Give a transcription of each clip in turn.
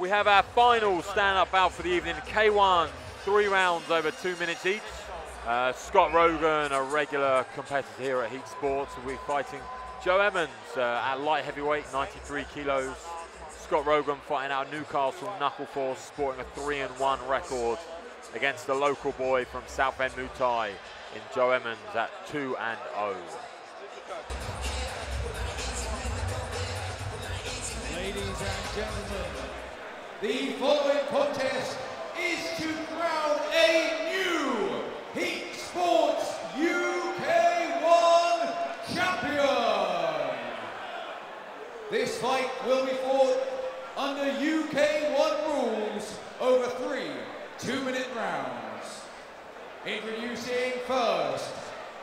we have our final stand-up bout for the evening. K1, 3 rounds over 2 minutes each. Scott Rogan, a regular competitor here at Heat Sports, will be fighting Joe Emmons at light heavyweight, 93 kilos. Scott Rogan fighting out of Newcastle Knuckle Force, sporting a 3-1 record against the local boy from Southend Muay in Joe Emmons at 2-0. Ladies and gentlemen, the following contest is to crown a new Heat Sports UK1 champion. This fight will be fought under UK1 rules over 3 2-minute rounds. Introducing first,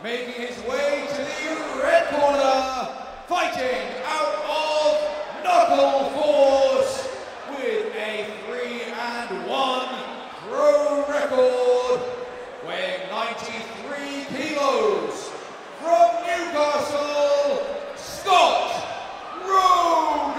making his way to the red corner, fighting out of Knuckle Force with a 3-1 pro record, weighing 93 kilos, from Newcastle, Scott Rogan.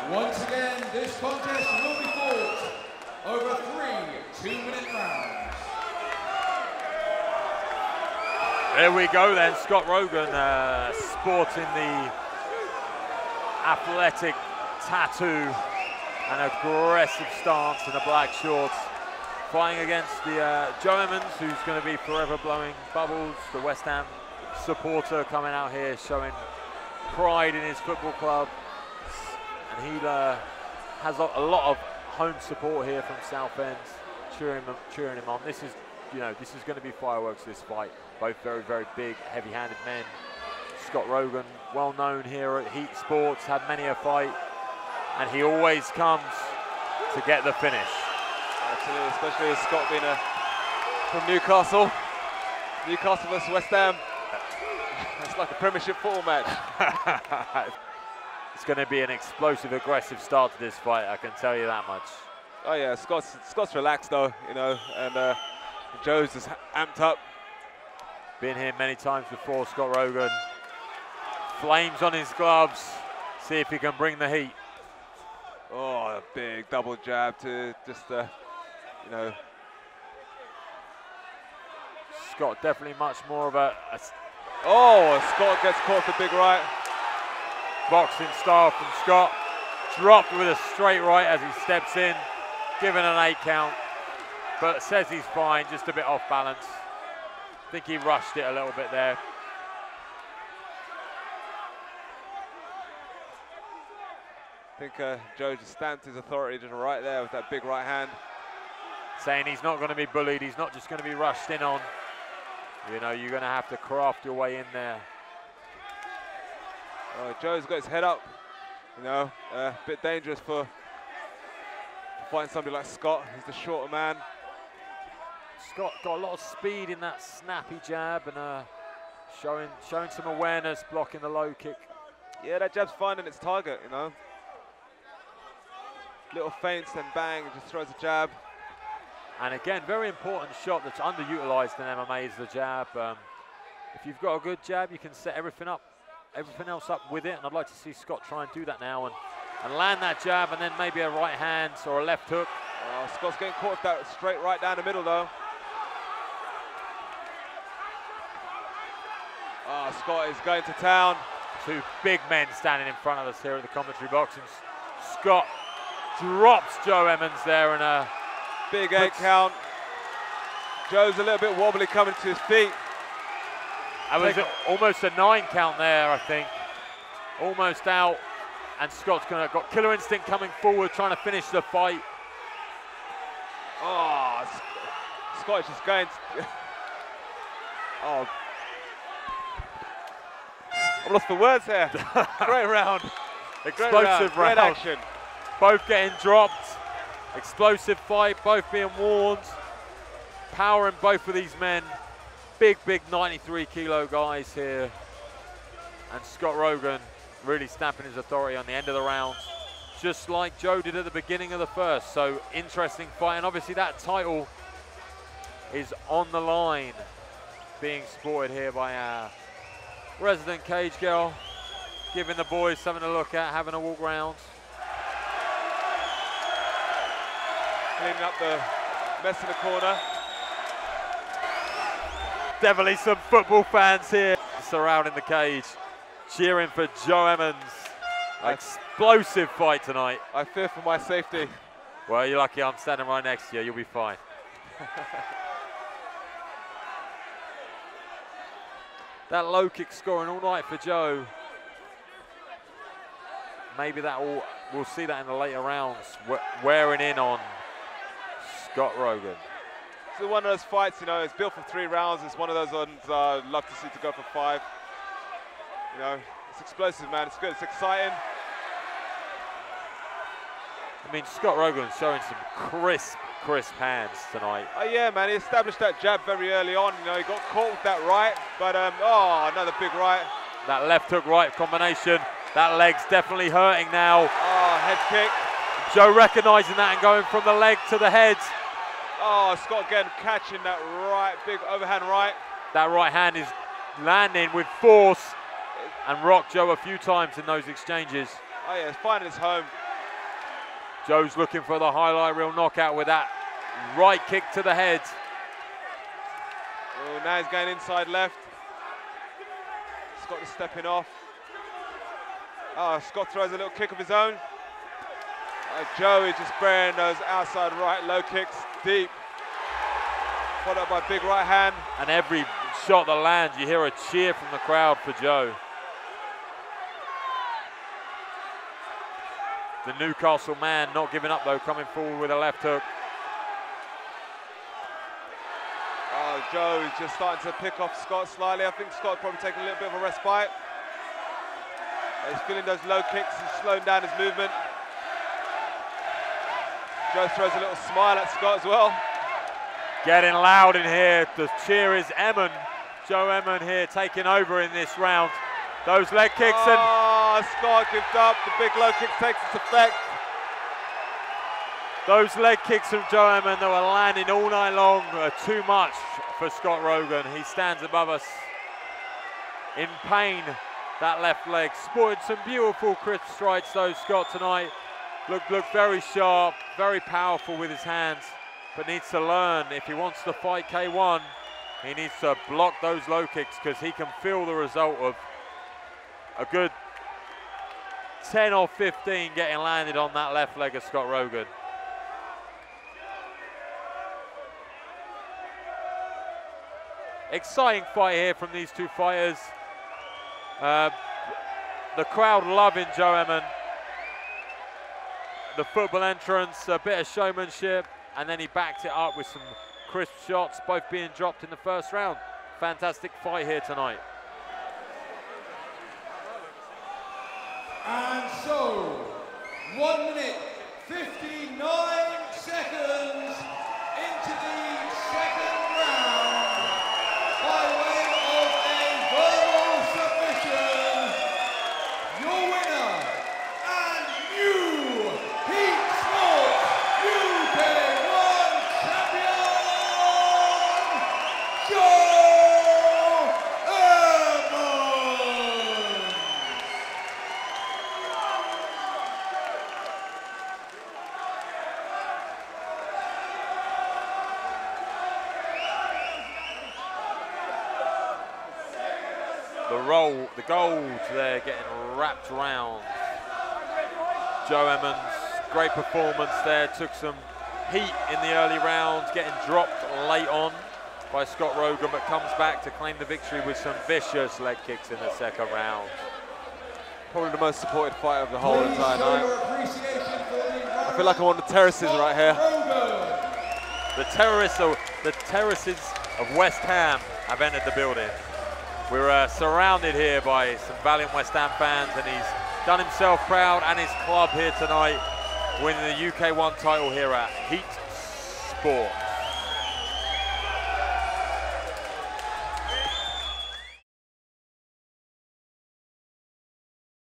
Once again, this contest will be fought over 3 2-minute rounds. There we go then, Scott Rogan sporting the athletic tattoo and aggressive stance in the black shorts, fighting against the Joe Emmons, who's going to be forever blowing bubbles, the West Ham supporter coming out here showing pride in his football club, and he has a lot of home support here from Southend, cheering him on. This is going to be fireworks, this fight. Both very, very big, heavy-handed men. Scott Rogan, well known here at Heat Sports, had many a fight, and he always comes to get the finish. Absolutely, especially as Scott being from Newcastle. Newcastle versus West Ham. It's like a Premiership football match. It's going to be an explosive, aggressive start to this fight, I can tell you that much. Oh yeah, Scott's relaxed though, you know, and Joe's just amped up. Been here many times before, Scott Rogan. Flames on his gloves. See if he can bring the heat. Oh, a big double jab to just, you know. Scott definitely much more of a Oh, Scott gets caught the big right. boxing style from Scott. Dropped with a straight right as he steps in. Given an 8 count. But says he's fine, just a bit off balance. I think he rushed it a little bit there. I think Joe just stamped his authority just right there with that big right hand. Saying he's not going to be bullied, he's not just going to be rushed in on. You know, you're going to have to craft your way in there. Joe's got his head up, you know, a bit dangerous for fighting somebody like Scott. He's the shorter man. Scott got a lot of speed in that snappy jab and showing some awareness, blocking the low kick. Yeah, that jab's finding its target, you know. Little feints, then bang, just throws a jab. And again, very important shot that's underutilized in MMA is the jab. If you've got a good jab, you can set everything else up with it. And I'd like to see Scott try and do that now and land that jab, and then maybe a right hand or a left hook. Scott's getting caught with that straight right down the middle though. Scott is going to town. Two big men standing in front of us here at the commentary box. And Scott drops Joe Emmons there and a big 8 count. Joe's a little bit wobbly coming to his feet. That was almost a 9 count there, I think. Almost out. And Scott's got killer instinct coming forward, trying to finish the fight. Oh, Scott is just going to oh. I'm lost for words here. Great round. Explosive round. Great action. Both getting dropped. Explosive fight, both being warned. Powering both of these men. Big 93 kilo guys here. And Scott Rogan really stamping his authority on the end of the round, just like Joe did at the beginning of the first. So interesting fight, and obviously that title is on the line, being sported here by our resident cage girl, giving the boys something to look at, having a walk round. Cleaning up the mess in the corner. Definitely some football fans here surrounding the cage, cheering for Joe Emmons. Explosive fight tonight. I fear for my safety. Well, you're lucky I'm standing right next to you. You'll be fine. That low kick scoring all night for Joe. Maybe we'll see that in the later rounds, wearing in on Scott Rogan. It's one of those fights, you know, it's built for 3 rounds. It's one of those ones I'd love to see to go for 5. You know, it's explosive, man. It's good. It's exciting. I mean, Scott Rogan's showing some crisp hands tonight. Oh yeah, man. He established that jab very early on. You know, he got caught with that right, but oh, another big right. That left hook right combination. That leg's definitely hurting now. Oh, head kick. Joe recognizing that and going from the leg to the head. Oh, Scott again catching that right, big overhand right. That right hand is landing with force and rocked Joe a few times in those exchanges. Oh yeah, it's finding his home. Joe's looking for the highlight reel knockout with that right kick to the head. Oh, now he's going inside left. Scott is stepping off. Oh, Scott throws a little kick of his own. Joey just burying those outside right low kicks deep. Followed up by big right hand. And every shot that lands, you hear a cheer from the crowd for Joe. The Newcastle man not giving up though, coming forward with a left hook. Oh, Joe is just starting to pick off Scott slightly. I think Scott's probably taking a little bit of a respite. He's feeling those low kicks and slowing down his movement. Joe throws a little smile at Scott as well. Getting loud in here. The cheer is Emmons. Joe Emmons here taking over in this round. Those leg kicks and... Oh, Scott gives up. The big low kick takes its effect. Those leg kicks from Joe Emmons that were landing all night long are too much for Scott Rogan. He stands above us in pain. That left leg. Sported some beautiful crisp strikes though, Scott, tonight. Looked very sharp, very powerful with his hands, but needs to learn if he wants to fight K1. He needs to block those low kicks because he can feel the result of a good 10 or 15 getting landed on that left leg of Scott Rogan. Exciting fight here from these two fighters. The crowd loving Joe Emmons. The football entrance, a bit of showmanship, and then he backed it up with some crisp shots, both being dropped in the first round. Fantastic fight here tonight. And so, 1 minute, 59 seconds into the second round, by way of a verbal submission, your winner and new Heat Sports UK1 champion, Joe Emmons. The gold there getting wrapped around. Joe Emmons, great performance there, took some heat in the early rounds, getting dropped late on by Scott Rogan, but comes back to claim the victory with some vicious leg kicks in the second round. Probably the most supported fight of the whole entire night. I feel like I'm on the terraces right here. The terraces of West Ham have entered the building. We're surrounded here by some valiant West Ham fans, and he's done himself proud and his club here tonight, winning the UK1 title here at Heat Sport.